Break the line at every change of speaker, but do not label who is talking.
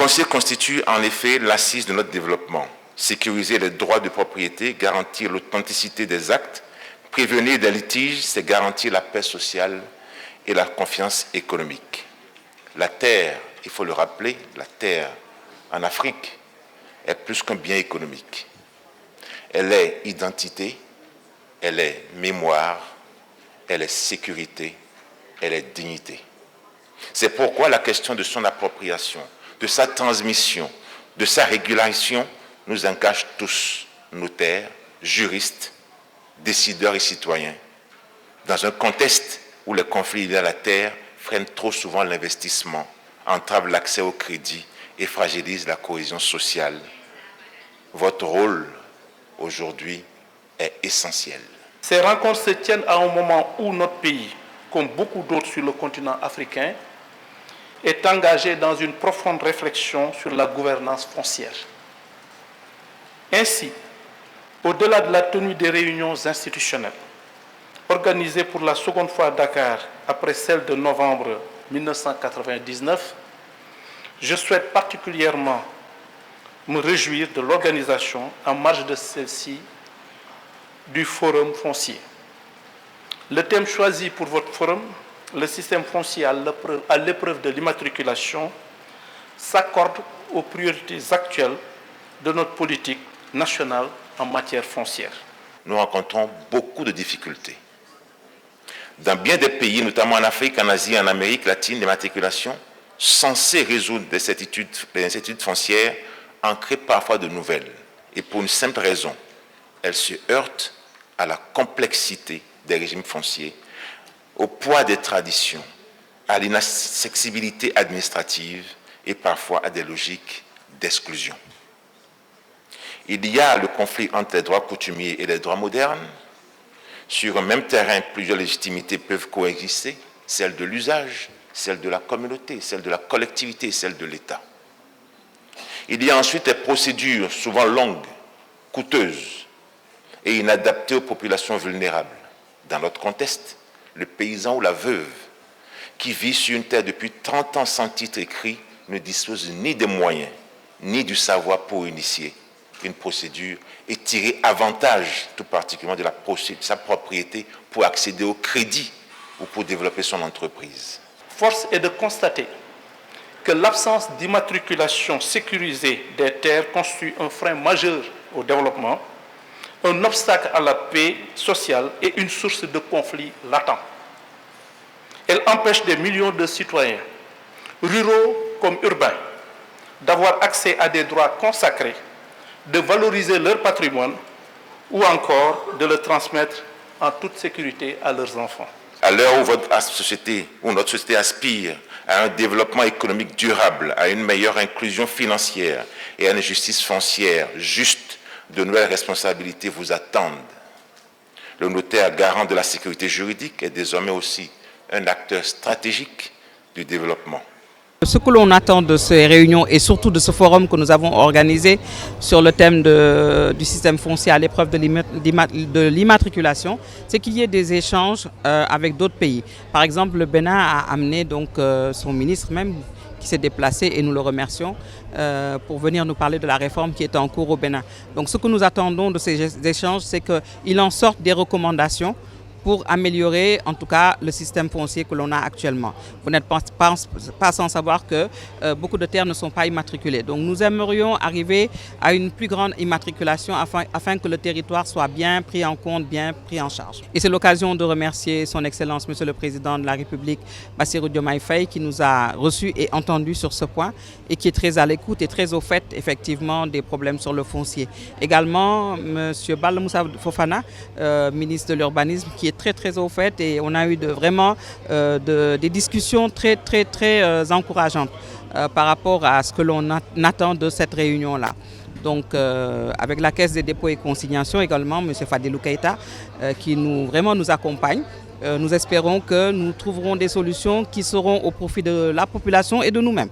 foncier constitue en effet l'assise de notre développement. Sécuriser les droits de propriété, garantir l'authenticité des actes, prévenir des litiges, c'est garantir la paix sociale et la confiance économique. La terre, il faut le rappeler, la terre en Afrique est plus qu'un bien économique. Elle est identité, elle est mémoire, elle est sécurité, elle est dignité. C'est pourquoi la question de son appropriation, de sa transmission, de sa régulation nous engage tous, notaires, juristes, décideurs et citoyens, dans un contexte où les conflits liés à la terre freinent trop souvent l'investissement, entravent l'accès au crédit et fragilisent la cohésion sociale. Votre rôle aujourd'hui est essentiel.
Ces rencontres se tiennent à un moment où notre pays, comme beaucoup d'autres sur le continent africain, est engagé dans une profonde réflexion sur la gouvernance foncière. Ainsi, au-delà de la tenue des réunions institutionnelles, organisées pour la seconde fois à Dakar après celle de novembre 1999, je souhaite particulièrement me réjouir de l'organisation, en marge de celle-ci, du Forum foncier. Le thème choisi pour votre forum, le système foncier à l'épreuve de l'immatriculation, s'accorde aux priorités actuelles de notre politique nationale en matière foncière.
Nous rencontrons beaucoup de difficultés. Dans bien des pays, notamment en Afrique, en Asie et en Amérique latine, l'immatriculation, censée résoudre des incertitudes foncières, en crée parfois de nouvelles. Et pour une simple raison, elle se heurte à la complexité des régimes fonciers, au poids des traditions, à l'inaccessibilité administrative et parfois à des logiques d'exclusion. Il y a le conflit entre les droits coutumiers et les droits modernes. Sur un même terrain, plusieurs légitimités peuvent coexister, celle de l'usage, celle de la communauté, celle de la collectivité, celle de l'État. Il y a ensuite des procédures souvent longues, coûteuses et inadaptées aux populations vulnérables. Dans notre contexte, le paysan ou la veuve qui vit sur une terre depuis 30 ans sans titre écrit ne dispose ni des moyens, ni du savoir pour initier une procédure et tirer avantage, tout particulièrement de sa propriété, pour accéder au crédit ou pour développer son entreprise.
Force est de constater que l'absence d'immatriculation sécurisée des terres constitue un frein majeur au développement, un obstacle à la paix sociale et une source de conflits latents. Elle empêche des millions de citoyens, ruraux comme urbains, d'avoir accès à des droits consacrés, de valoriser leur patrimoine ou encore de le transmettre en toute sécurité à leurs enfants.
À l'heure où notre société aspire à un développement économique durable, à une meilleure inclusion financière et à une justice foncière juste, de nouvelles responsabilités vous attendent. Le notaire garant de la sécurité juridique est désormais aussi un acteur stratégique du développement.
Ce que l'on attend de ces réunions et surtout de ce forum que nous avons organisé sur le thème du système foncier à l'épreuve de l'immatriculation, c'est qu'il y ait des échanges avec d'autres pays. Par exemple, le Bénin a amené donc, son ministre même qui s'est déplacé et nous le remercions pour venir nous parler de la réforme qui est en cours au Bénin. Donc ce que nous attendons de ces échanges, c'est qu'il en sorte des recommandations pour améliorer en tout cas le système foncier que l'on a actuellement. Vous n'êtes pas sans savoir que beaucoup de terres ne sont pas immatriculées. Donc nous aimerions arriver à une plus grande immatriculation afin que le territoire soit bien pris en compte, bien pris en charge. Et c'est l'occasion de remercier son Excellence Monsieur le Président de la République, Bassirou Diomaye Faye, qui nous a reçus et entendus sur ce point et qui est très à l'écoute et très au fait effectivement des problèmes sur le foncier. Également Monsieur Balla Moussa Fofana, ministre de l'Urbanisme, qui est très au fait et on a eu vraiment des discussions très encourageantes par rapport à ce que l'on attend de cette réunion-là. Donc avec la Caisse des dépôts et consignations également, M. Fadilou Keïta, qui vraiment nous accompagne. Nous espérons que nous trouverons des solutions qui seront au profit de la population et de nous-mêmes.